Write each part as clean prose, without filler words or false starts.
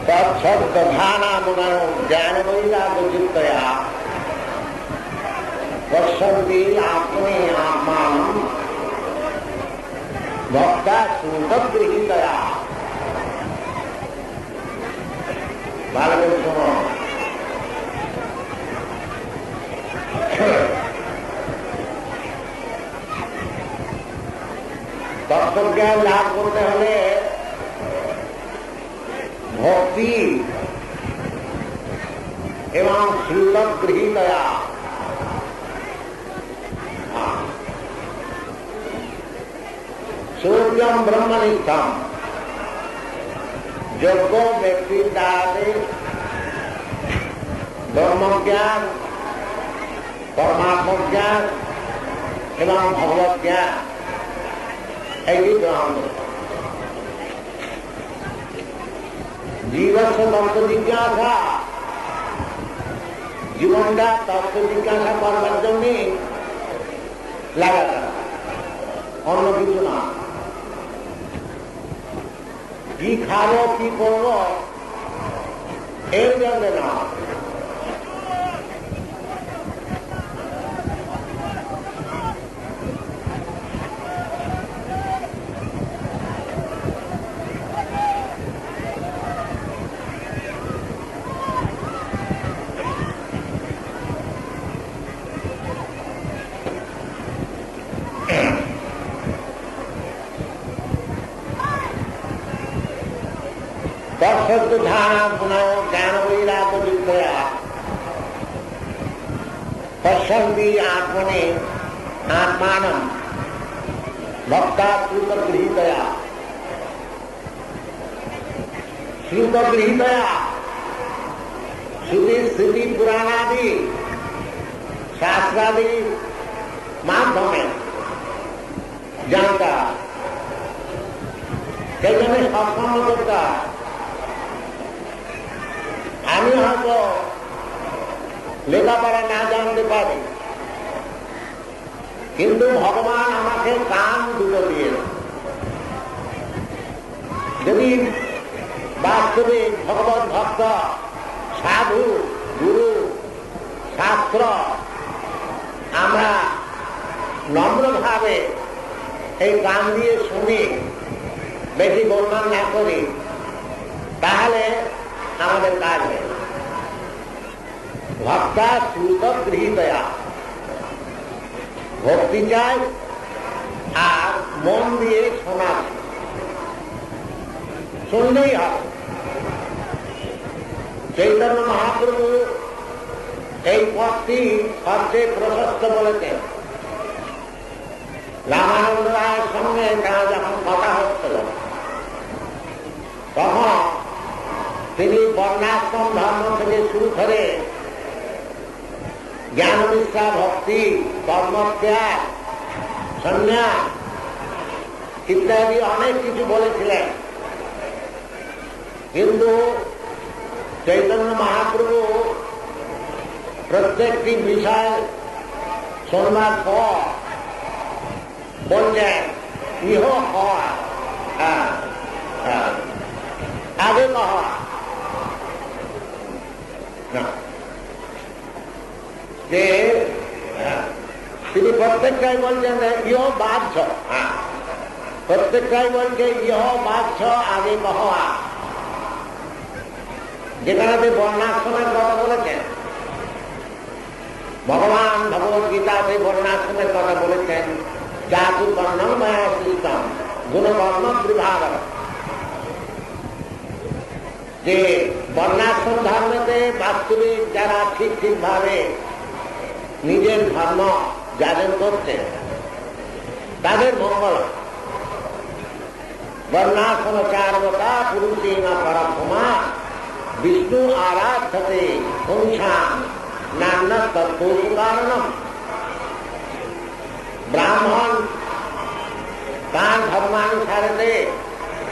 तत्सद्दधानामुनयो ज्ञानवैराग्यचित्तया पश्यन्ति आत्मनि आत्मानं भक्ता श्रुतगृहीतया। भालो सुनो, तत्वज्ञान लाभ करते हले भक्ति एवं श्रुतगृहीतया। सूर्यम ब्रह्मनिष्ठम, योग्य व्यक्ति द्वारा ब्रह्म ज्ञान, परमात्मा ज्ञान एवं भगवत ज्ञान ऐसी ब्रह्म जीवन से तत्व जिज्ञासा, जीवन का तत्व जिज्ञासा करवार जन्य लागा अन्य किछु ना। কি খাবো কি করবো এর জন্য না। तत्सद्दधानामुनयो ज्ञानवैराग्यचित्तया पश्यन्ति आत्मनि आत्मानं भक्ता श्रुतगृहीतया। श्रुतगृहीतया श्रुति स्मृति पुराणादि शास्त्रादि माध्यमे जानता कैजने सत्संग करता। আমি হয়তো লেখাপড়া না জানতে পারি, কিন্তু ভগবান আমাকে কান দুটো দিয়েছে। যদি বাস্তবিক ভগবত ভক্ত সাধু গুরু শাস্ত্র আমরা নম্রভাবে এই কান দিয়ে শুনি, বেশি গোলমাল না করি, তাহলে আমাদের কাজ নেই। ভক্তা শ্রুতগৃহীতয়া, ভক্তি চাই আর মন দিয়ে শোনা, শুনলেই হবে। চৈতন্য মহাপ্রভু এই পথটি সবচেয়ে প্রশস্ত বলেছেন। রামানন্দ রায়ের সঙ্গে তারা যখন কথা হচ্ছিল তখন তিনি বর্ণাশ্রম ধর্ম থেকে শুরু করে জ্ঞান নিষ্ঠা ভক্তি কর্মত্যাগ সন্ন্যাস ইত্যাদি অনেক কিছু বলেছিলেন। কিন্তু চৈতন্য মহাপ্রভু প্রত্যেকটি বিষয় শোনবার পর বললেন ইহ হয় আগে কহা যে তিনি প্রত্যেকটাই বলছেন ইহ বাধ্য, প্রত্যেকটাই বলছে ইহ বাধ্য আগে কহা। যেখানে বর্ণাশ্রমের কথা বলেছেন, ভগবান ভগবত গীতাতে বর্ণাশ্রমের কথা বলেছেন। জাতু বর্ণম মায়া শ্রীতম গুণবর্ণ বিভাগ, যে বর্ণাশ্রম ধর্মেতে বাস্তবিক যারা ঠিক ঠিকভাবে নিজের ধর্ম যাজন করছে তাদের মঙ্গল। বর্ণাশ্রম চারবতা পুরুষেনা পরমা বিষ্ণু আরাধ্যতে পুংসাম নান্য তত্ত্বসু কারণম। ব্রাহ্মণ তার ধর্মানুসারে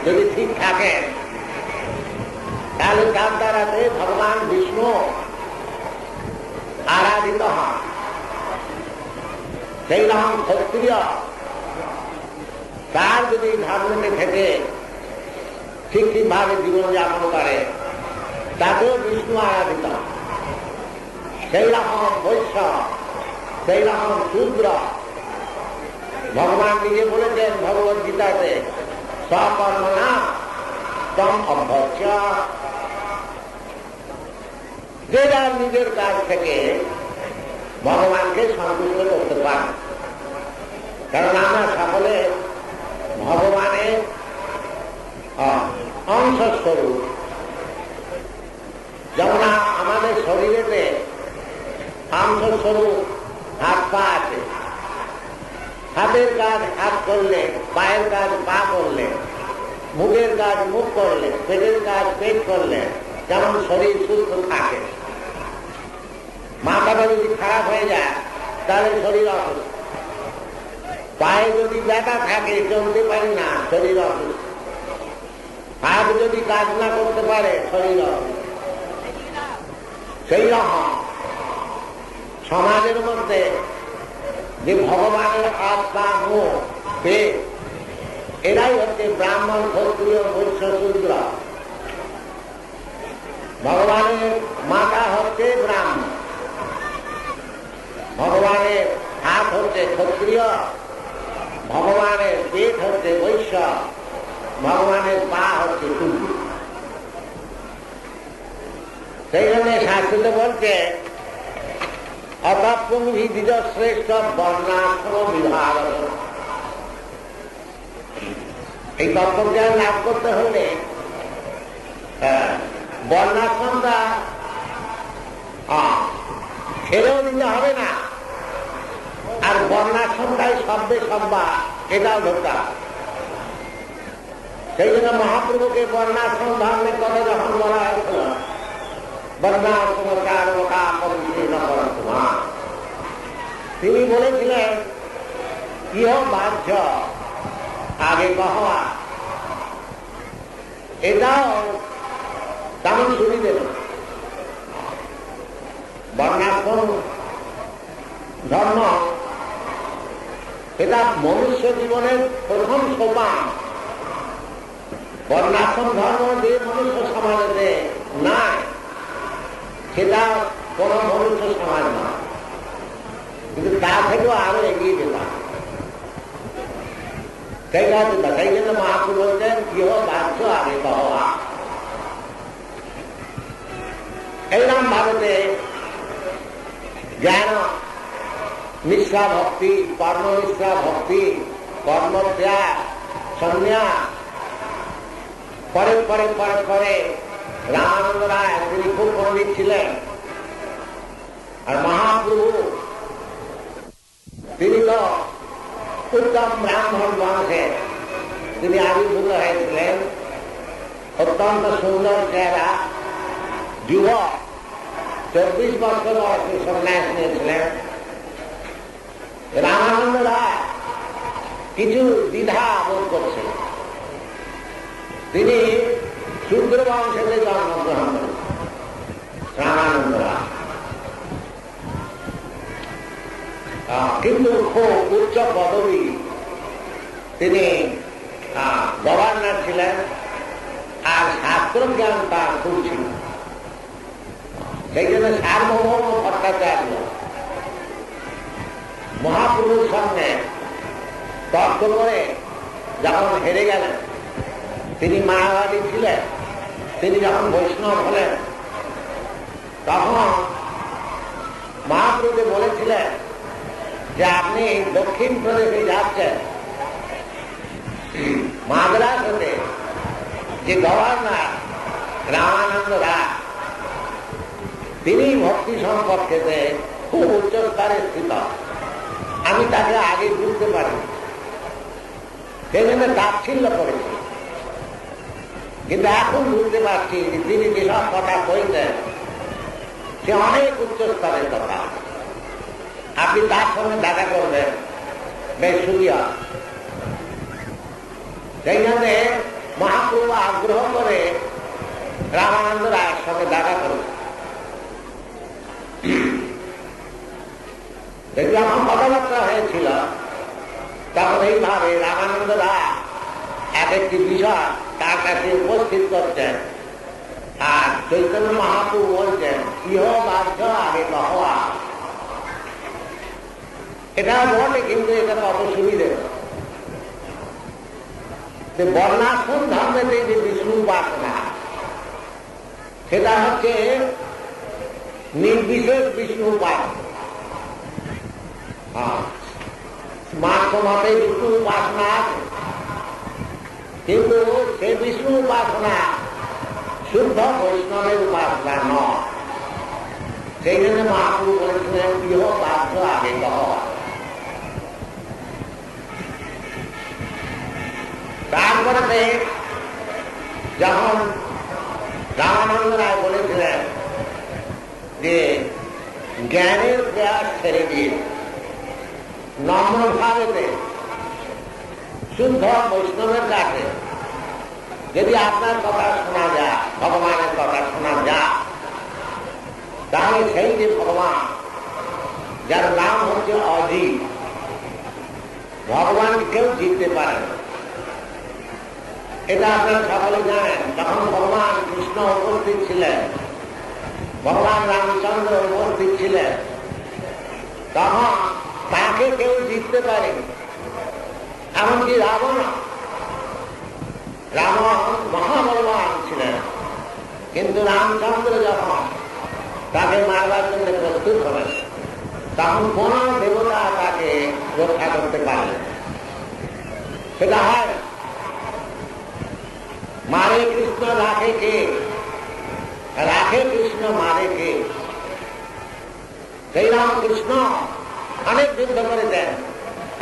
যদি ঠিক থাকে তাহলে তার দ্বারাতে ভগবান বিষ্ণু আরাধিত হন। সেই রকম ক্ষত্রিয় তার যদি ধর্মকে থেকে ঠিক ঠিকভাবে জীবনযাপন করে তাকেও বিষ্ণু আরাধিত। সেই রকম বৈশ্য, সেই রকম শূদ্র। ভগবান নিজে বলেছেন ভগবদ্গীতাতে, সকর্মণা তম অভ্যস্য। যে যার নিজের কাজ থেকে ভগবানকে সন্তুষ্ট করতে পারে। কারণ আমরা সকলে ভগবানের অংশস্বরূপ। যেমন আমাদের শরীরেতে অংশস্বরূপ হাত পা আছে। হাতের কাজ হাত করলে, পায়ের কাজ পা করলে, মুখের কাজ মুখ করলে, পেটের কাজ পেট করলে যেমন শরীর সুস্থ থাকে। মাথাটা যদি খারাপ হয়ে যায় তাহলে শরীর অসুস্থ। পায়ে যদি ব্যথা থাকে, চলতে পারি না, শরীর অসুস্থ। হাত যদি কাজ না করতে পারে, শরীর অসুস্থ। সেই রকম সমাজের মধ্যে যে ভগবানের হাত পা মুখ পেট, এরাই হচ্ছে ব্রাহ্মণ, ক্ষত্রিয়, বৈশ্য, শূদ্র। ভগবানের মাতা হচ্ছে ব্রাহ্মণ, ভগবানের হাত হচ্ছে ক্ষত্রিয়, ভগবানের পেট হচ্ছে বৈশ্য, ভগবানের পা হচ্ছে শূদ্র। সেই জন্য শাস্ত্রে বলছে অতঃপুংভি দ্বিজশ্রেষ্ঠ বর্ণাশ্রম বিভাগ। এই তত্ত্বজ্ঞান লাভ করতে হলে বর্ণাশ্রমটা ছেড়েও দিতে হবে না, আর বর্ণাশ্রমটাই শব্দে সব্বা, এটাও ধরতে হবে। সেই জন্য মহাপ্রভুকে বর্ণাশ্রম ধর্মের কথা যখন বলা হয়েছিল, তিনি বলেছিলেন ইহ বাহ্য আগে কহা। এটাও তেমন সুবিধে না। বর্ণাশ্রম ধর্ম এটা মনুষ্য জীবনের প্রথম সোপান। বর্ণাশ্রম ধর্ম যে মনুষ্য সমাজে নাই, সেটা কোন মনুষ্য সমাজ না, কিন্তু তা থেকেও আরো এগিয়ে যেতাম। সেই জন্য মহাপ্রভু বলছেন গৃহ বাহ্য আগে কহা। এইরকম ভারতে জ্ঞান নিষ্ঠা ভক্তি, কর্মনিষ্ঠা ভক্তি, কর্মত্যাগ, সন্ন্যাস, পরে পরে পরে পরে রামানন্দ রায় তিনি খুব পণ্ডিত ছিলেন। আর মহাপ্রভু তিনি তো উত্তম ব্রাহ্মণ বংশে তিনি আবির্ভূত হয়েছিলেন। অত্যন্ত সুন্দর চেহারা, যুবক, 24 বছর বয়সে সন্ন্যাস নিয়েছিলেন। রামানন্দ রায় কিছু দ্বিধা বোধ করছেন। তিনি শূদ্র বংশে জন্মগ্রহণ করেন রামানন্দ রায়, কিন্তু খুব উচ্চ পদবী। তিনি গভর্নর ছিলেন, আর শাস্ত্র জ্ঞান তার খুব ছিল। সেই জন্য সার্বভৌম ভট্টাচার্য মহাপুরুষ সঙ্গে তর্ক করে যখন হেরে গেলেন, তিনি মায়াবাদী ছিলেন, তিনি যখন বৈষ্ণব হলেন, তখন মহাপ্রভুকে বলেছিলেন যে আপনি দক্ষিণ প্রদেশে যাচ্ছেন, মাদ্রাস হতে যে গভর্নর রামানন্দ রায়, তিনি ভক্তি সম্পর্কে খুব উচ্চ স্তরে স্থিত। আমি তাকে আগে বুঝতে পারি, সেই জন্য তাচ্ছিল্য করেছি। কিন্তু এখন বুঝতে পারছি তিনি যেসব কথা কইতেন সে অনেক উচ্চ স্তরের কথা। আপনি তার সঙ্গে দেখা করবেন, বেশ সুবিধা। সেই জন্যে মহাপ্রভু আগ্রহ করে রামানন্দ রায়ের সঙ্গে দেখা করবেন। যখন কথাবার্তা হয়েছিল তখন এইভাবে রামানন্দ রায় এক একটি বিষয় তার কাছে উপস্থিত করতেন। আর চৈতন্য মহাপ্রভু বলছেন ইহ বাধ্য আগে কহা। এটা বটে, কিন্তু এটা কত সুবিধে। বর্ণাশ্রম ধর্মেতে যে বিষ্ণু উপাসনা, সেটা হচ্ছে নির্বিশেষ বিষ্ণু উপাসনা। স্মার্ত মতে বিষ্ণু উপাসনা আছে, কিন্তু সে বিষ্ণু উপাসনা শুদ্ধ বৈষ্ণবের উপাসনা নয়। সেই জন্য মহাপ্রভু বলেছিলেন ইহ বাধ্য আগে কহ। তারপরে যখন রামানন্দ রায় বলেছিলেন যে জ্ঞানের প্রয়াস ছেড়ে দিয়ে নম্র ভাবেতে শুদ্ধ বৈষ্ণবের কাছে যদি আপনার কথা শোনা যায়, ভগবানের কথা শোনা যায়, তাহলে সেই যে ভগবান, যার নাম হচ্ছে অজিত, ভগবান কেউ জিততে পারে না। এটা আপনারা সকলে জানেন। যখন ভগবান কৃষ্ণ উপস্থিত ছিলেন, ভগবান রামচন্দ্র উপস্থিত ছিলেন, তখন তাকে কেউ জিততে পারেনি। এমনকি রাবণ মহাবলবান ছিলেন, কিন্তু রামচন্দ্র যখন তাকে মারবার জন্য প্রস্তুত হলেন, তখন কোন দেবতা তাকে রক্ষা করতে পারলেন। সেটা হয় মারে কৃষ্ণ রাখে কে, রাখে কৃষ্ণ মারে কে। সেই রামকৃষ্ণ অনেক যুদ্ধ করেছেন,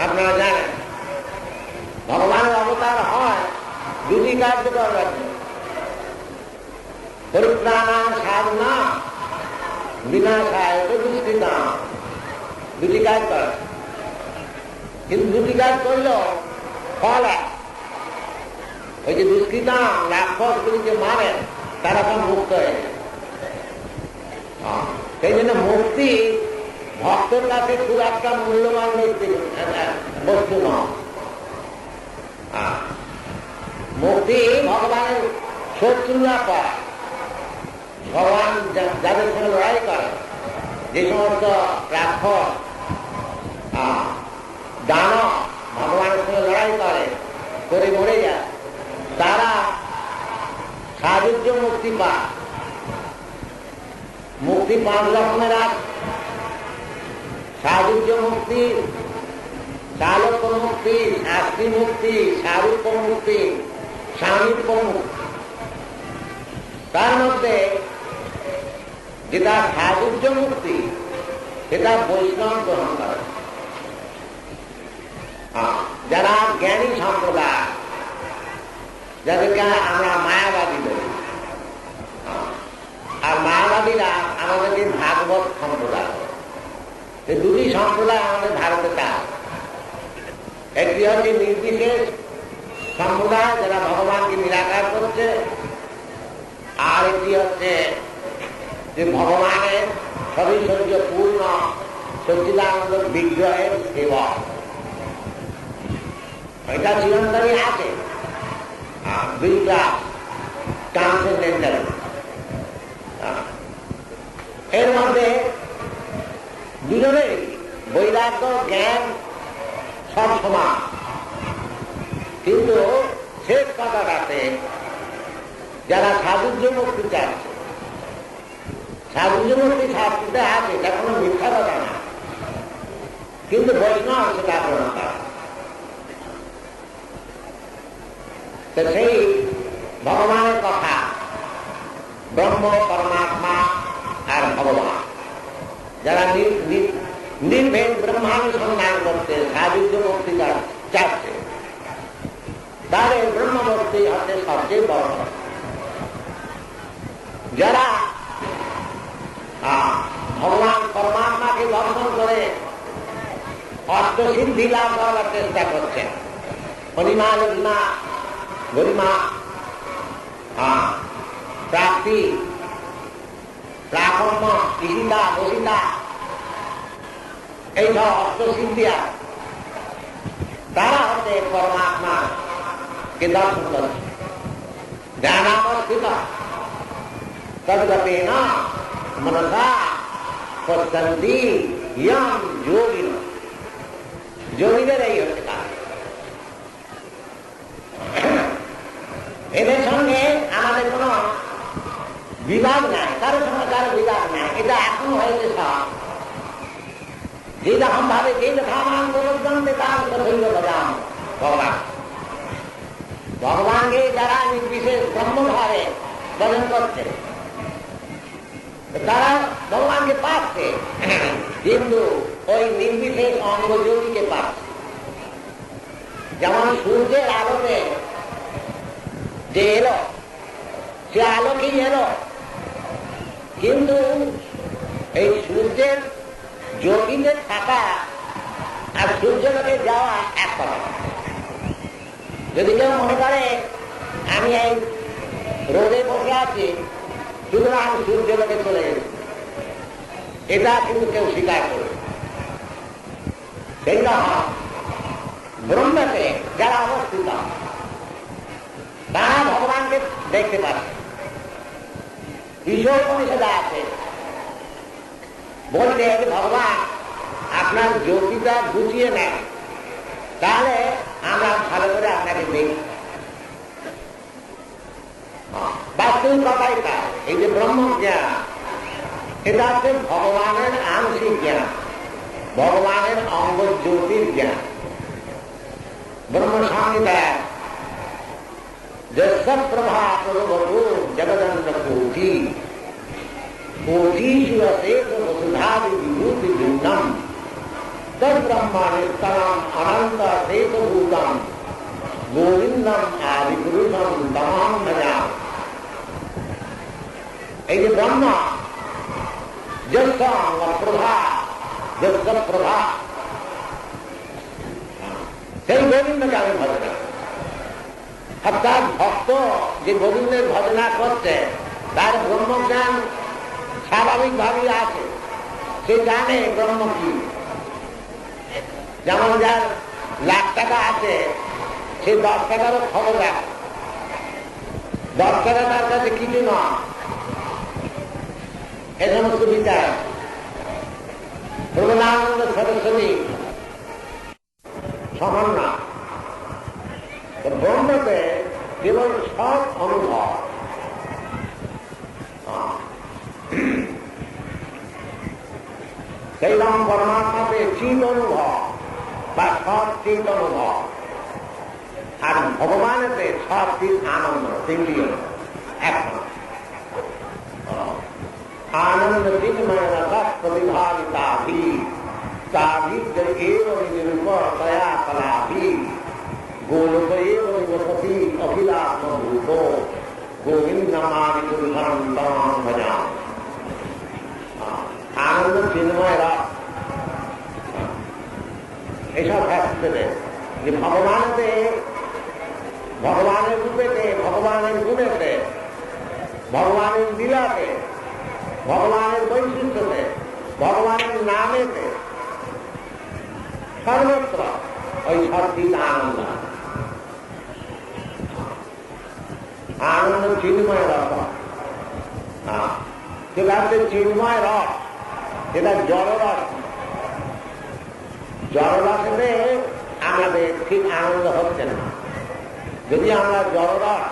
আপনারা জানেন। ভগবানের অবতার হয় দুটি কার্য করবার জন্য, পরিত্রাণা সাধনা বিনাশায় দুষ্কৃতা, দুটি কাজ করে। কিন্তু দুটি কাজ করলেও ফল এক। ওই যে দুষ্কৃতা রাক্ষসগুলিকে মারেন, তারা সব মুক্ত হয়ে যায়। সেই জন্য মুক্তি ভক্তের কাছে খুব একটা মূল্যবান বস্তু নয়। মুক্তি ভগবানের শত্রুরা পায়। ভগবান যাদের সঙ্গে লড়াই করে, যে সমস্ত রাক্ষস দানব ভগবানের সঙ্গে লড়াই করে মরে যায়, তারা সাযুজ্য মুক্তি পায়। মুক্তি 5 রকমের আছে। সাযুজ্য মুক্তি, চালক মুক্তি, শাস্তি মুক্তি, স্বরূপ মুক্তি, সামীপ্য মুক্তি। তার মধ্যে যেটা সাযুজ্য মুক্তি, সেটা বৈষ্ণব গ্রহণ করে। যারা জ্ঞানী সম্প্রদায়, যাদেরকে আমরা মায়াবাদী বলি, আর মায়াবাদীরা আমাদেরকে ভাগবত সম্প্রদায়। এই দুটি সম্প্রদায় আমাদের ভারতে চায়। একটি হচ্ছে নির্বিশেষ সম্প্রদায়, যারা ভগবানকে নিরাকার করছে, আর একটি হচ্ছে যে ভগবানের সবিশর্য পূর্ণ সচ্চিদানন্দ বিগ্রহের সেবা। এটা চিরন্তনই আছে, দুইটা ট্রান্সেন্ডেন্টাল। এর মধ্যে দুজনে বৈরাগ্য জ্ঞান সব সমান, কিন্তু শেষ কথাটাতে যারা সাযুজ্য মুক্তি চাচ্ছে, সাযুজ্য মুক্তি শাস্ত্রে আছে, এটা কোনো মিথ্যা কথা না, কিন্তু বৈষ্ণব সেটা গ্রহণ করে। তো সেই ভগবানের কথা, ব্রহ্ম পরমাত্মা আর ভগবান, যারা নির্ভেদ ব্রহ্মানুসন্ধান করতে সাযুজ্য মুক্তি চাচ্ছে, তাদের ব্রহ্মভক্তি হচ্ছে সবচেয়ে বড়। যারা ভগবান পরমাত্মাকে দর্শন করে অষ্টসিদ্ধি লাভ করার চেষ্টা করছেন, অনিমা লগ্না গরিমা প্রাপ্তি প্রাকম্য ইহিতা বসিতা, এই সব অষ্টসিদ্ধিয়া, তারা হচ্ছে পরমাত্মাকে দর্শন করছে। জ্ঞানাবস্থিত তদ্গতেন মনসা পশ্যন্তি ইয়ং যোগিন। যোগীদের এই হচ্ছে কাজ। এদের সঙ্গে আমাদের কোন বিবাদ নাই, কারোর সঙ্গে কারো বিবাদ নাই। এটা এখন হয়েছে সব যেরকম ভাবে যে ধামান গোলকজন তার হইল বাজাম ভগবান। ভগবানকে যারা নির্বিশেষ ব্রহ্মভাবে ভজন করছে তারা ভগবানকে পাচ্ছে, কিন্তু ওই নির্বিশেষ অঙ্গযোগীকে পাচ্ছে। যেমন সূর্যের আলোতে যে এলো, সে আলোকেই এলো, কিন্তু এই সূর্যের যোগীদের থাকা আর সূর্যলোকে যাওয়া এক কথা। যদি কেউ মনে করে আমি এই রোদে বসে আছি সুতরাং সূর্যলোকে চলে গেছি, এটা কিন্তু কেউ স্বীকার করে। সেই রকম ব্রহ্মতে যারা অবস্থিত তারা ভগবানকে দেখতে পাচ্ছে। ঈশ্বর উপনিষদে আছে, বলতে ভগবান আপনার জ্যোতিটা বুঝিয়ে নেন, তাহলে আমরা ভালো করে আপনাকে দেখি। বাস্তবিক কথাই তা, এই যে ব্রহ্ম জ্ঞান এটা হচ্ছে ভগবানের আংশিক জ্ঞান, ভগবানের অঙ্গ জ্যোতির জ্ঞান। ব্রহ্ম সংহিতা প্রভা প্রভু জগদন্ড কোটি কোটিষু অশেষ বসুধাদি বিভূতি ভিন্নম তদ্ব্রহ্মানিস্তরম অনন্ত শেষভূতম গোবিন্দম আদিপুরুষম তমাম ভজাম। এই যে ব্রহ্ম যস্য অঙ্গ প্রভা, যস্য প্রভা, সেই গোবিন্দকে আমি ভজনা। অর্থাৎ ভক্ত যে গোবিন্দের ভজনা করছে তার ব্রহ্মজ্ঞান স্বাভাবিকভাবেই আছে, সে জানে ব্রহ্ম কি। যেমন যার লাখ টাকা আছে সে 10 টাকারও খবর রাখে, 10 টাকা তার কাছে কিছু নয়, এ সমস্ত বিচার। প্রবলানন্দ সরস্বতী সমান না, ব্রহ্মতে কেবল সব অনুভব। সেই রকম পরমাত্মাতে চিত অনুভব বা সব চিত অনুভব, আর ভগবানেতে সব চিত আনন্দ, তিনটি এখন आनंद चिन्मय रस प्रतिभाविता भी साधित एवं निरूप तया कला भी गोलोक एवं वसती अखिलात्म भूतो गोविंदमादि पुरुषम तमाम भजा। आनंद चिन्मय रस ऐसा फैसले যে ভগবানতে, ভগবানের রূপেতে, ভগবানের গুণেতে, ভগবানের লীলাতে, ভগবানের বৈশিষ্ট্যতে, ভগবানের নামেতে, সর্বত্র ওই সত্যিক আনন্দ। আনন্দ চিন্ময় রস, সেটা হচ্ছে চিন্ময় রস, সেটা জড়রস। জড়রসেতে আমাদের ঠিক আনন্দ হচ্ছে না। যদি আমরা জড়রস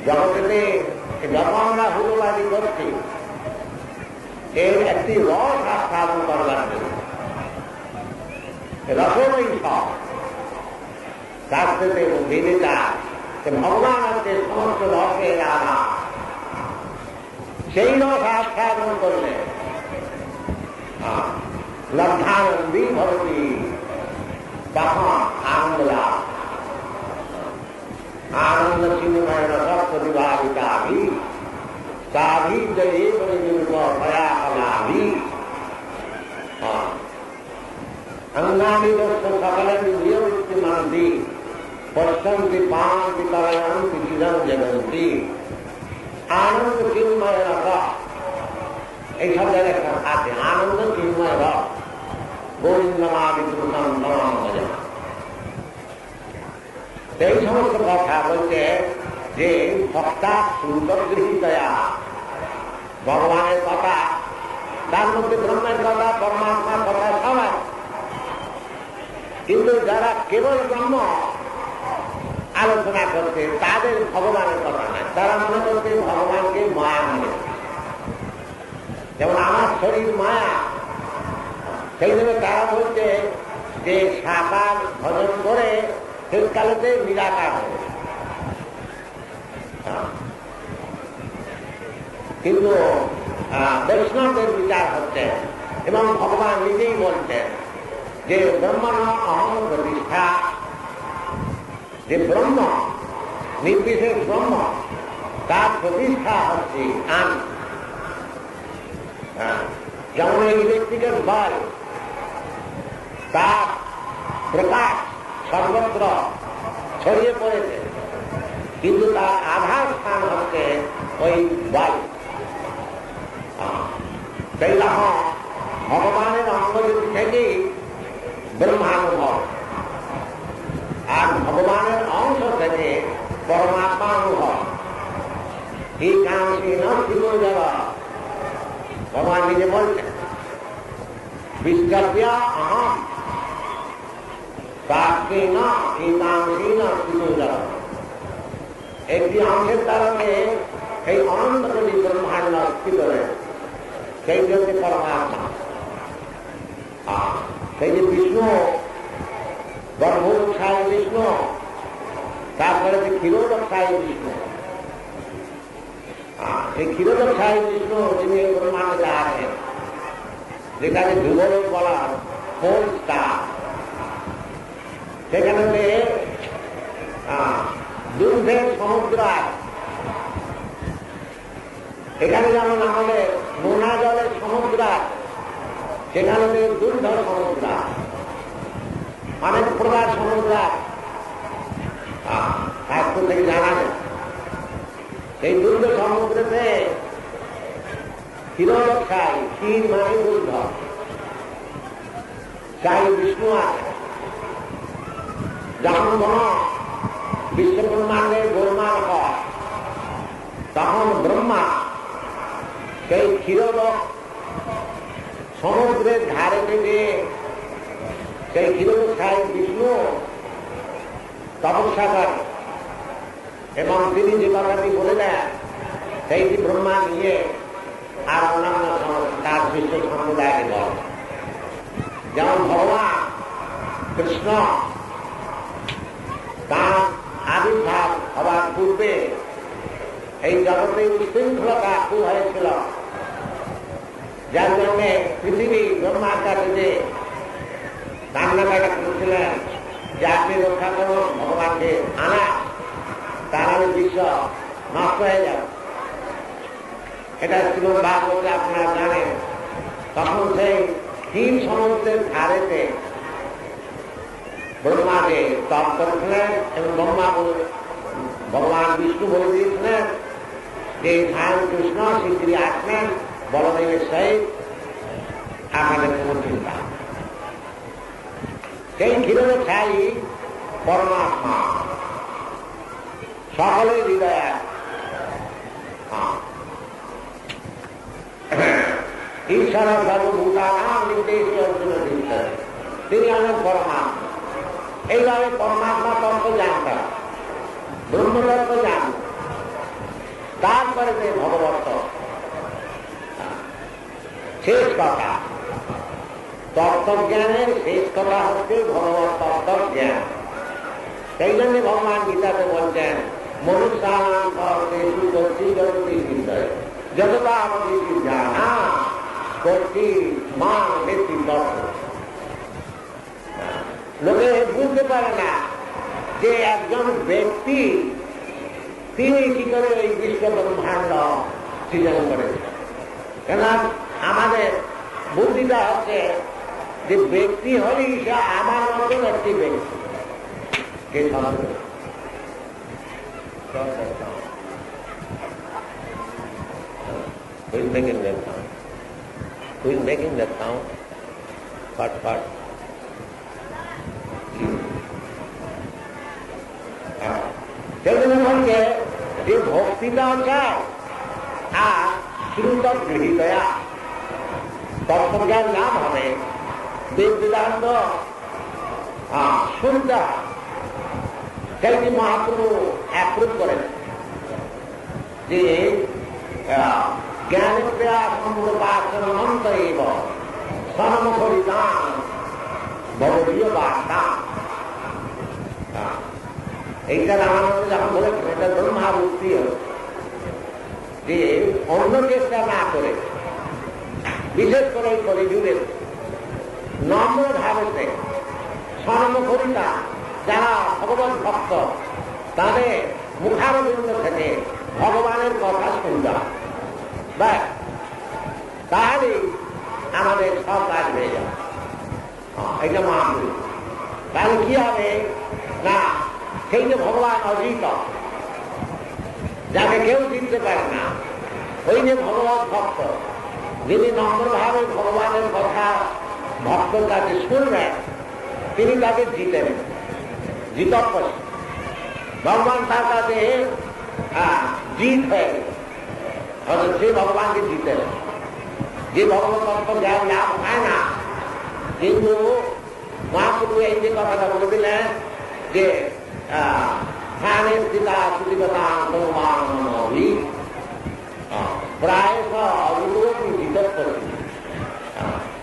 জগতেতে যখন আমরা হুলুলাদি করছি এর একটি রস আস্বাদন করবার জন্য, রসময়ী সব শাস্ত্রতে বিদিতা ভগবান হচ্ছে সমস্ত রসের আধার। সেই রস আস্বাদন করলে লব্ধানন্দী ভবতি, তখন আনন্দ লাভ। आनंद चिन्मय रस प्रतिभाविता भी साधी जय भया कला भी अंगानी सकल इंद्रियवृत्ति मनती पश्यन्ति पांति तरयन्ति चिदं जगन्ति। आनंद चिन्मय रस এই সব জায়গায় আছে। আনন্দ চিন্ময় রস গোবিন্দমাদি পুরুষম তমাম ভজা। এই সমস্ত কথা বলছে যে ভক্তা সুন্দরগৃহীতয়া, ভগবানের কথা, তার মধ্যে ব্রহ্মের কথা, পরমাত্মার কথা সবাই, কিন্তু যারা কেবল ব্রহ্ম আলোচনা করতে, তাদের ভগবানের কথা নাই। তারা মনে করতে ভগবানকে মায়া মানে, যেমন আমার শরীর মায়া, সেই জন্য তারা বলছে যে সাকার ভজন করে শেষকালেতে নিরাকার হবে। কিন্তু বৈষ্ণবদের বিচার হচ্ছে, এবং ভগবান নিজেই বলছেন যে ব্রহ্মণ অহং প্রতিষ্ঠা, যে ব্রহ্ম নির্বিশেষ ব্রহ্ম, তার প্রতিষ্ঠা হচ্ছে আমি। যেমন ইলেকট্রিক্যাল বাল্ব, তার প্রকাশ সর্বত্র ছড়িয়ে পড়েছে, কিন্তু তার আধার স্থান হচ্ছে ওই বাল্ব। সেই রকম ভগবানের অঙ্গজুট থেকেই ব্রহ্মানুভব, আর ভগবানের অংশ থেকে পরমাত্মা অনুভব। এই কামটি নষ্ট যাওয়া ভগবান নিজে বলছেন, বিষ্কর্পিয়া অহম তাকে না এই কামটি নষ্ট যাওয়া। একটি অংশের কারণে এই অনন্ত কোটি ব্রহ্মাণ্ড স্থিত রয়েছে, সেই হচ্ছে পরমাত্মা। সেই যে বিষ্ণু, গর্ভোৎসাহী বিষ্ণু, তারপরে যে ক্ষীরোদোৎসাহী বিষ্ণু, সেই ক্ষীরোদোৎসাহী বিষ্ণু যিনি ব্রহ্মাণ্ডে আছেন, যেখানে ধ্রুবলোক বলা ফোর স্টার, সেখানে দুর্ধের সমুদ্র আছে। এখানে যেমন আমাদের নোনা জলের সমুদ্র আছে, সেখানে দুর্ধ সমুদ্র, অনেক প্রকার সমুদ্র শাস্ত্র থেকে জানা যায়। সেই দুর্ধ সমুদ্রেতে ক্ষীরোদোৎসাহী, ক্ষীর মানে দুর্ধ, সাই বিষ্ণু আছে। যখন কোন বিশ্বব্রহ্মাণ্ডের গোলমাল হয়, তখন ব্রহ্মা সেই ক্ষীরোদক সমুদ্রের ধারে থেকে সেই ক্ষীরোদোৎসাহী বিষ্ণু তপস্যা করে, এবং তিনি যে কথাটি বলে দেন সেইটি ব্রহ্মা নিয়ে আর অন্যান্য তার বিশ্ব সম্প্রদায়কে বলে। যেমন ভগবান কৃষ্ণ তার আবির্ভাব হবার পূর্বে এই জগতে উশৃঙ্খলতা খুব হয়েছিল, যার জন্য পৃথিবী ব্রহ্মার কাছে যে কান্নাকাটা করেছিলেন যে আপনি রক্ষা করুন, ভগবানকে আনা, তার বিশ্ব নষ্ট হয়ে যাবে। এটা শ্রীমদ ভাগবতে আপনারা জানেন। তখন সেই তিন সমুদ্রের ধারেতে ব্রহ্মাকে তপ করেছিলেন, এবং ভগবান বিষ্ণু বলে দিয়েছিলেন যে স্বয়ং কৃষ্ণ শীঘ্রই আসবেন বলদেবের সহিত, আমাদের কোন চিন্তা। সেই ক্ষীরোদোৎসাহী পরমাত্মা সকলের হৃদয়ে ঈশ্বর সর্বভূতানাং নির্দেশী অর্জুন চিন্তন, তিনি হলেন পরমাত্মা। এইভাবে পরমাত্মা তত্ত্ব জানতে, ব্রহ্মতত্ত্ব জানতে, তারপরে যে ভগবত শেষ কথা, তত্ত্বজ্ঞানের শেষ কথা হচ্ছে ভগবত তত্ত্বজ্ঞান। সেই জন্য ভগবান গীতাতে বলছেন, মনুষ্যানাং কর্মেষু কর্তৃ চিন্তয় যতটা আমাদের জানা কর্তৃ মান ব্যক্তি তত্ত্ব। লোকে বুঝতে পারে না যে একজন ব্যক্তি তিনি কি করে এই বিশ্ব ব্রহ্মাণ্ড সৃজন করেছেন। কেন আমাদের বুদ্ধিটা হচ্ছে যে ব্যক্তি হলেই সে আমার মতন একটি ব্যক্তি। Who's making that sound? Who's making that sound? Fart, fart. সেজন্য বলছে যে ভক্তিটাও চায় আর শ্রুত গৃহীতয়া তত্ত্বজ্ঞান লাভ হবে, বেদ বেদান্ত শুনতে হয়। সেইটি মহাপ্রভু অ্যাপ্রুভ করেন যে জ্ঞান ক্রিয়া সম্পূর্ণ এব সনমুখরিতান ভবদীয় বার্তা। এইটা রামানন্দ যখন বলেছেন, এটা ধরুন মহাভক্তি যে অন্য চেষ্টা না করে, বিশেষ করে এই কলিযুগে নম্র ভাবেতে সনমুখরিতা যারা ভগবান ভক্ত, তাদের মুখারবিন্দ থেকে ভগবানের কথা শুনতে হবে, ব্যাস, তাহলে আমাদের সব কাজ হয়ে যাবে। এটা মহাপুরুষ। তাহলে কি হবে না, সেই যে ভগবান অজিত, যাকে কেউ জিততে পারে না, ওই যে ভগবান ভক্ত, যিনি নম্রভাবে ভগবানের কথা ভক্তের কাছে শুনবেন, তিনি তাকে জিতেন, জিতপ্পসী। ভগবান তার কাছে জিত হয়ে সে ভগবানকে জিতেন। যে ভগবান তত্ত্ব জ্ঞান লাভ হয় না, কিন্তু মহাপ্রভু এই যে কথাটা বলে দিলেন যে স্থানে স্থিতা সুদীপতা প্রায়শ অবিরোধী জিতপ্পসী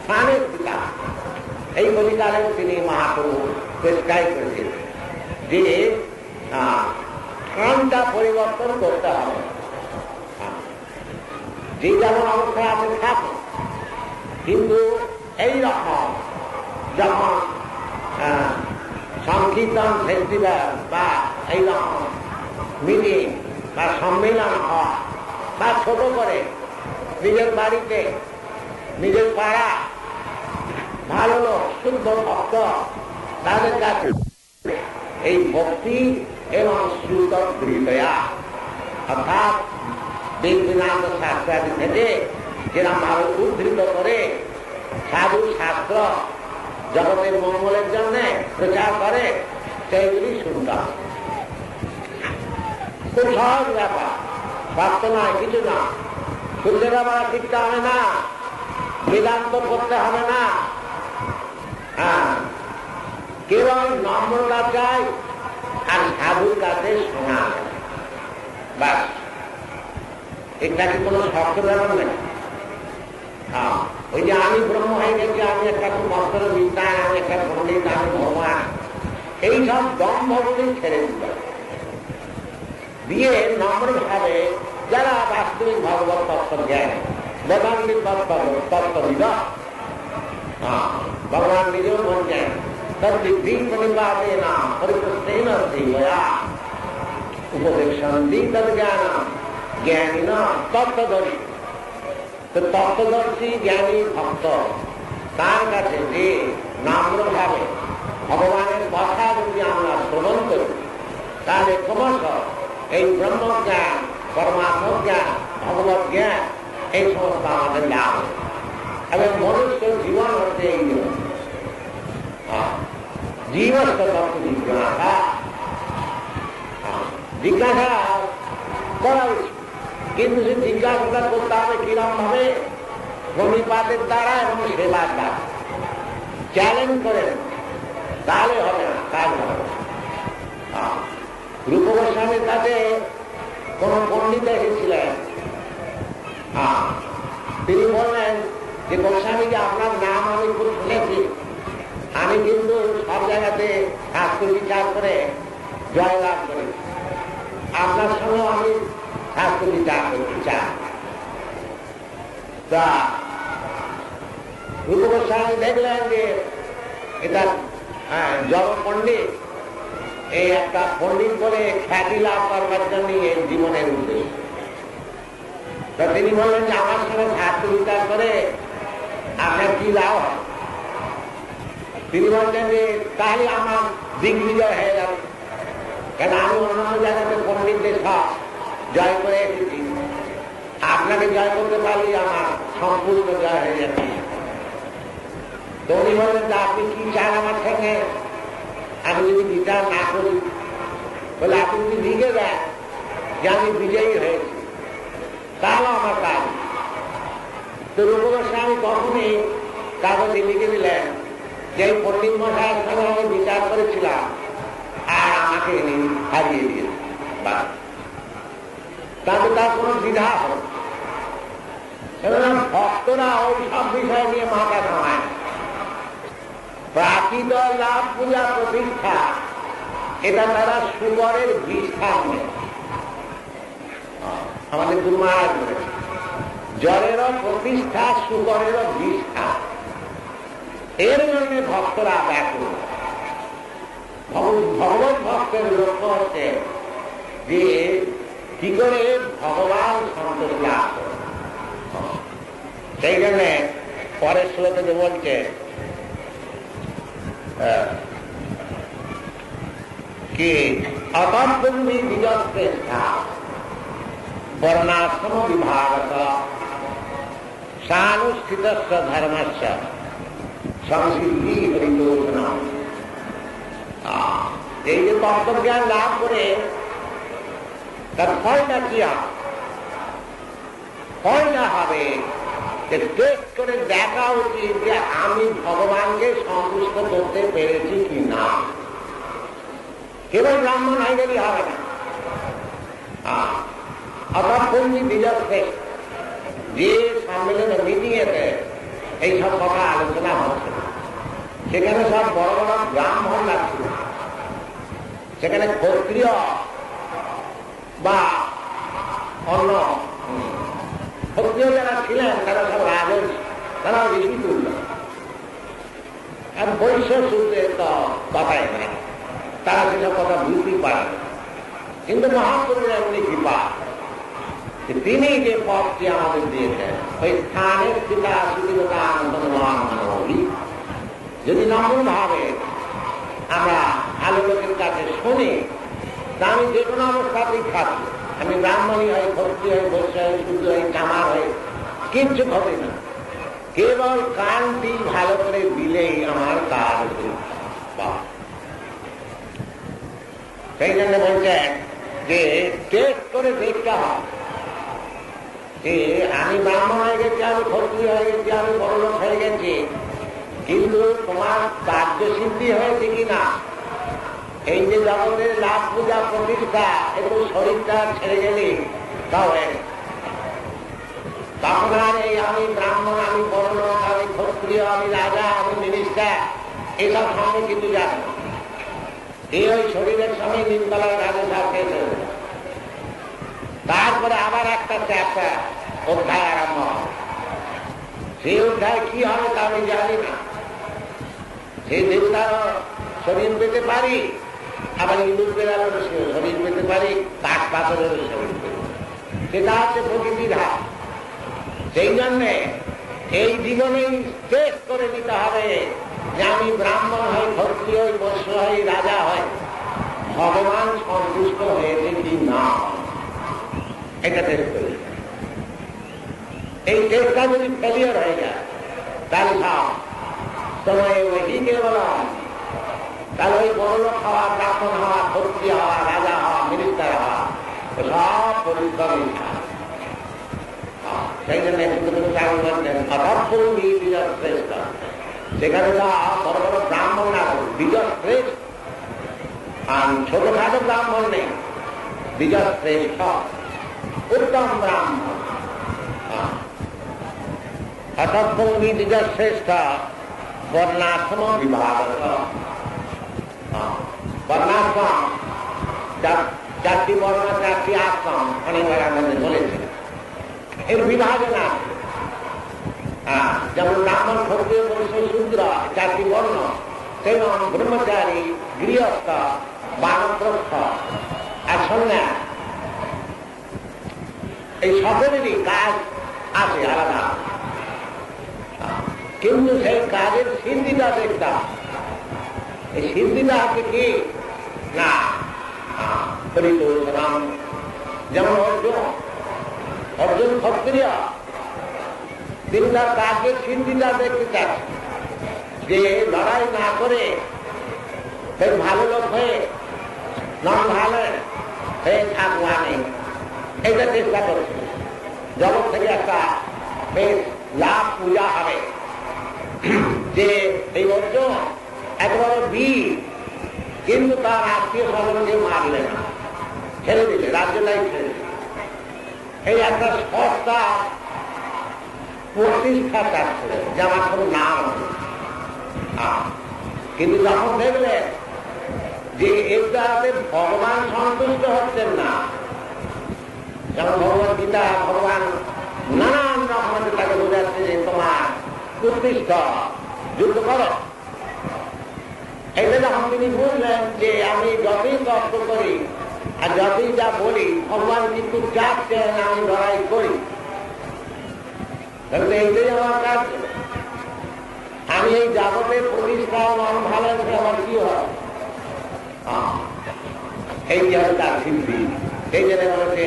স্থানে স্থিতা, এই কলিকালে তিনি মহাপ্রভু চেষ্টাই করেছেন যে স্থানটা পরিবর্তন করতে হবে। যে যেমন অবস্থায় আছে থাকে, কিন্তু এই রকম যখন সংকীর্তন ফেস্টিভ্যাল বা এইরকম মিটিং বা সম্মেলন হয়, বা ছোট করে নিজের বাড়িতে, নিজের পাড়া ভালো লোক, শুদ্ধ ভক্ত, তাদের কাছে এই ভক্তি এবং শ্রুত গৃহীতয়া অর্থাৎ বেদ বেদান্ত শাস্ত্রাদি থেকে যেরকম ভাবে উদ্ধৃত করে সাধু শাস্ত্র জগতের মঙ্গলের জন্য প্রচার করে, সেইগুলি শুনতে হবে। খুব সহজ ব্যাপার, বাস্ত নয়, কিছু না। শুনতে ব্যাপার শিখতে হবে না, বেদান্ত করতে হবে না, কেবল নম্রতা চাই আর সাধুর কাছে শোনা, বাস। এটা কি কোনো শক্ত ব্যাপার নেই। ওই যে আমি ব্রহ্ম হয়ে গেছি, আমি একটা মন্ত্র বিদ্যা, আমি একটা পণ্ডিত, আমি ভগবান, এইসব দম্ভগুলি ছেড়ে দিতে দিয়ে নম্র ভাবে যারা বাস্তবিক ভগবত তত্ত্ব জ্ঞান, বেদান্তিক তত্ত্ববিদ, ভগবান নিজেও বলছেন তদ্বিপ্রতিপাদে নাম পরিপ্রশ্নেন সেবয়া উপদেশন্তি তদ্জ্ঞানম জ্ঞানিনাম তত্ত্বদর্শী। তো তত্ত্বদর্শী জ্ঞানী ভক্ত তার কাছে যে নম্রভাবে ভগবানের কথা যদি আমরা শ্রবণ করি, তাহলে ক্রমশ এই ব্রহ্মজ্ঞান, পরমাত্ম জ্ঞান, ভগবত জ্ঞান, এই সমস্ত আমাদের লাভ এবং মনুষ্য জীবন হচ্ছে এই জীবস্ত তত্ত্ব জিজ্ঞাসা, জিজ্ঞাসা করা উচিত। কিন্তু সে জিজ্ঞাসাটা করতে হবে কিরম ভাবে, প্রণিপাতের দ্বারা এবং সেবার দ্বারা চ্যালেঞ্জ করে, তাহলে হবে না, কাজ হবে। রূপ গোস্বামীর কাছে কোন পণ্ডিত এসেছিলেন, তিনি বললেন যে গোস্বামী, যে আপনার নাম আমি খুব শুনেছি, আমি কিন্তু সব জায়গাতে শাস্ত্র বিচার করে জয়লাভ করি, আপনার সঙ্গে আমি শাস্ত্র বিচার করতে চাই। তা রূপ গোস্বামী দেখলেন যে এটা জড় পণ্ডিত, এই একটা পণ্ডিত বলে খ্যাতি লাভ করবার জন্য এই জীবনের উদ্দেশ্য। তা তিনি বললেন যে আমার সঙ্গে শাস্ত্র বিচার করে আপনার কি লাভ হয়? তিনি বলছেন যে তাহলে আমার দিগ্বিজয় হয়ে যাবে, কেন আমি অন্যান্য জায়গাতে পণ্ডিতদের সব জয় করে এসেছি, আপনাকে জয় করতে পারলে আমার সম্পূর্ণ জয় হয়ে যাবে। তো উনি বললেন যে আপনি কি চান আমার সঙ্গে, আমি যদি বিচার না করি, বলে আপনি যদি লিখে দেন যে যে আমি বিজয়ী হয়েছি, তাহলে আমার কাজ। তো রূপ গোস্বামী তখনই কাগজে লিখে দিলেন যে পণ্ডিত মশাইয়ের সঙ্গে আমি বিচার করেছিলাম আর আমাকে হারিয়ে দিয়েছে। তাতে তার কোন দ্বিধা হবে। ভক্তরা ওই সব বিষয় নিয়ে মাথা ঘামায়। প্রাকৃত লাভ পূজা প্রতিষ্ঠা, এটা তারা সুবরের বিষ্ঠা নেয়। আমাদের গুরু মহারাজ বলেছে জলেরও প্রতিষ্ঠা সুকরেরও বিষ্ঠা। এর জন্য ভক্তরা ব্যাকুল। ভগবত ভক্তের লক্ষ্য হচ্ছে যে কি করে ভগবান সন্তোষ লাভ করে। সেই জন্য পরের শ্লোকে বলছে কি অতঃপূর্বী বিজশ্রেষ্ঠা বর্ণাশ্রম বিভাগত সানুষ্ঠিত ধর্মস্য সংসিদ্ধি হরিদোষণ। এই যে তত্ত্বজ্ঞান লাভ করে তার ফলটা কি হবে? ফলটা হবে যে টেস্ট করে দেখা উচিত যে আমি ভগবানকে সন্তুষ্ট করতে পেরেছি কি না। কেবল ব্রাহ্মণ হয়ে গেলেই হবে না। অতঃপূর্বী বিজশ্রেষ্ঠ যে সম্মেলনে মিটিংয়েতে এইসব কথা আলোচনা হচ্ছে, সেখানে সব বড় বড় ব্রাহ্মণ লাগছিল। সেখানে ক্ষত্রিয় বা অন্য ক্ষত্রিয় যারা ছিলেন তারা সব রাজস্ব, তারা ঋষি তুল্য। আর বৈশ্য সূত্রের তো কথাই নেই, তারা সেসব কথা বুঝতেই পারে। কিন্তু মহাপুরুষের এমনি কৃপা, তিনি যে পথটি আমাদের দিয়েছেন, ওই স্থানের পিতা সুদীরতা আনন্দী যদি নমন ভাবে আমরা ভালো লোকের কাছে শুনি, তা আমি যে কোনো অবস্থাতেই থাকি, আমি ব্রাহ্মণী হই, ক্ষত্রিয় হই, বৈশ্য হই, শূদ্র হই, চামার হই, কিচ্ছু হবে না। কেবল কানটি ভালো করে দিলেই আমার কাজ। সেই জন্য বলছেন যে টেস্ট করে দেখতে হয় যে আমি ব্রাহ্মণ হয়ে গেছি, আমি ক্ষত্রিয় হয়ে গেছি, আমি বড়লোক হয়ে গেছি, কিন্তু তোমার কার্যসিদ্ধি হয়েছে কিনা। এই যে জগতের লাভ পূজা প্রতিষ্ঠা, একটু শরীরটা ছেড়ে গেলে তাও তখন আর এই আমি ব্রাহ্মণ, আমি বড়লোক, আমি ক্ষত্রিয়, আমি রাজা, আমি মিনিস্টার, এসব সঙ্গে কিন্তু যাবে না। এই ওই শরীরের সঙ্গে নিমতলার কাজে থাকতে। তারপরে আবার একটা চ্যাপ্টার অধ্যায় আরম্ভ হবে। সেই অধ্যায় কি হবে তা আমি জানি না। সেই দেবতারও শরীর পেতে পারি, আবার ইঁদুর বেড়ালেরও শরীর পেতে পারি, কাঠ পাথরেরও শরীর পেতে পারি। সেটা হচ্ছে প্রকৃতির হাত। সেই জন্যে এই জীবনেই শেষ করে নিতে হবে যে আমি ব্রাহ্মণ হই, ক্ষত্রিয় হই, বৈশ্য হই, রাজা হই, ভগবান সন্তুষ্ট হয়েছে কি না, এটা টেস্ট করি। এই টেস্টটা যদি ফেলিয়ার হয়ে যায় তাহলে সব সময় ওই কেবল তাহলে ওই বড়লোক হওয়া, ব্রাহ্মণ হওয়া, ক্ষত্রিয় হওয়া, রাজা হওয়া, মিনিস্টার হওয়া সব পরিশ্রম। সেই জন্য বিজয়শ্রেষ্ঠ, সেখানে বড় বড় ব্রাহ্মণ না, বিজয়শ্রেষ্ঠ। আর ছোটখাটো ব্রাহ্মণ নেই, বিজয়শ্রেষ্ঠ উত্তম ব্রাহ্মণ। অতঃপূর্বী বিজয়শ্রেষ্ঠ বর্ণাশ্রম বিভাগ। বর্ণাশ্রম চারটি বর্ণ, চারটি আশ্রম অনেকবার আমাদের বলেছে। এর বিভাজন আছে, যেমন ব্রাহ্মণ, ক্ষত্রিয়, বৈশ্য, শূদ্র চারটি বর্ণ, তেমন ব্রহ্মচারী, গৃহস্থ, বানপ্রস্থ আর সন্ন্যাস। এই সকলেরই কাজ আছে আলাদা, কিন্তু সেই কাজের সিদ্ধিটা দেখতাম। এই সিদ্ধিটা আছে কি না, হরিদোষণ। যেমন অর্জুন ক্ষত্রিয়, তিনি তার কাজের সিদ্ধিটা দেখতে চাচ্ছেন যে লড়াই না করে ভালো লোক হয়ে নন ভালো হয়ে থাকবো আমি, এইটা চেষ্টা করছে জগৎ থেকে একটা বেশ লাভ পূজা হবে, যে এই অর্জুন এত বড় বীর, কিন্তু তার আত্মীয় স্বজনকে মারলে না, ছেড়ে দিলে, রাজ্যটাই ছেড়ে দিলে। এই একটা সস্তা প্রতিষ্ঠা চাচ্ছে যে আমার কোনো নাম, কিন্তু যখন দেখলেন যে এর দ্বারাতে ভগবান সন্তুষ্ট হচ্ছেন না, যেমন ভগবত গীতা ভগবান নানান রকমের তাকে বোঝাচ্ছে যে তোমার প্রতিষ্ঠা যুদ্ধ করো। এটা যখন তিনি বুঝলেন যে আমি যতই কষ্ট করি আর যতই যা বলি ভগবান কিন্তু চাচ্ছেন আমি লড়াই করি, তাহলে এইটাই আমার কাজ। আমি এই জগতের প্রতিষ্ঠা মন ভালো আমার কি হয়, এই যে তার সিদ্ধি, এই জন্য বলেছে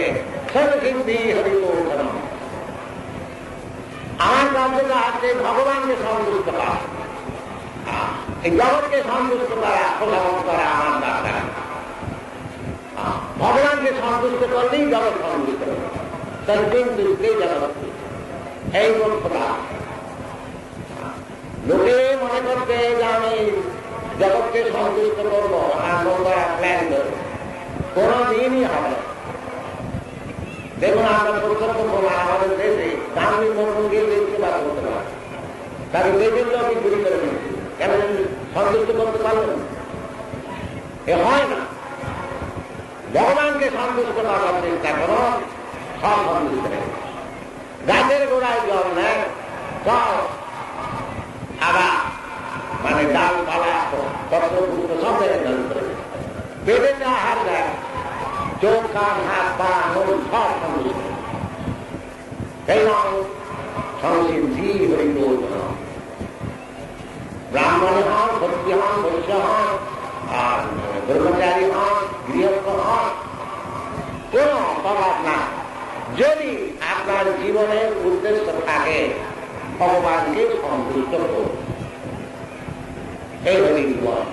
সর্বসিদ্ধি হরিত। আমার কাজটা আছে ভগবানকে সন্তুষ্ট করা, এই জগৎকে সন্তুষ্ট করা, প্রসারণ করা আমার দরকার। ভগবানকে সন্তুষ্ট করলেই জগৎ সন্তুষ্ট হবে, তার কিন্তু জগৎ এই মূর্খতা। লোকে মনে করতে যে আমি জগৎকে সন্তুষ্ট করবো, আমার মন করা প্ল্যান করবো, কোনদিনই হবে না। দেখুন আমরা প্রত্যক্ষ প্রমাণ আমাদের দেশে গান্ধী মন্ডল গিয়ে দেখতে বা করতে পারে, তাকে দেশের লোক গুলি করে দিচ্ছে, কেন সন্তুষ্ট করতে পারলেন? এ হয় না। ভগবানকে সন্তুষ্ট করার চেষ্টা করো, সব সন্তুষ্ট নেই। গাছের গোড়ায় জল নেয়, সব আবার মানে ডালপালা পত্রপুত্র সব জায়গায় জল করে, পেটে আহার দেয়, চোখ কান হাত পা মন সব সন্তুষ্ট। এই সংসিদ্ধি হইল ব্রাহ্মণ হন, ভক্তি হন, বৈশ্য হন, আর ব্রহ্মচারী হন, গৃহস্থ হন, কোন প্রভাব না। যদি আপনার জীবনের উদ্দেশ্য থাকে ভগবানকে সন্তুষ্ট করুন, এই হলি জীবন।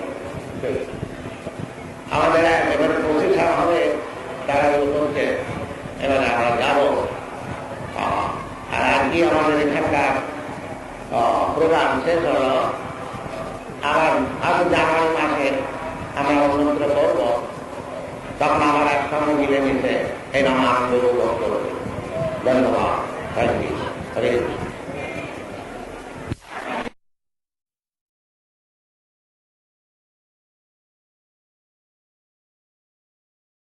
আমাদের এবারে প্রশিক্ষণ হবে, তারা বলছে এবারে আমরা যাব। আর আজকে আমাদের এখানকার প্রোগ্রাম শেষ হল, আবার জানুয়ারি মাসে আমরা অন্যত্র করব, তখন আমার একসঙ্গে মিলেমিশে এই নাম আনন্দ উপভোগ করবে। ধন্যবাদ। হরে কৃষ্ণ।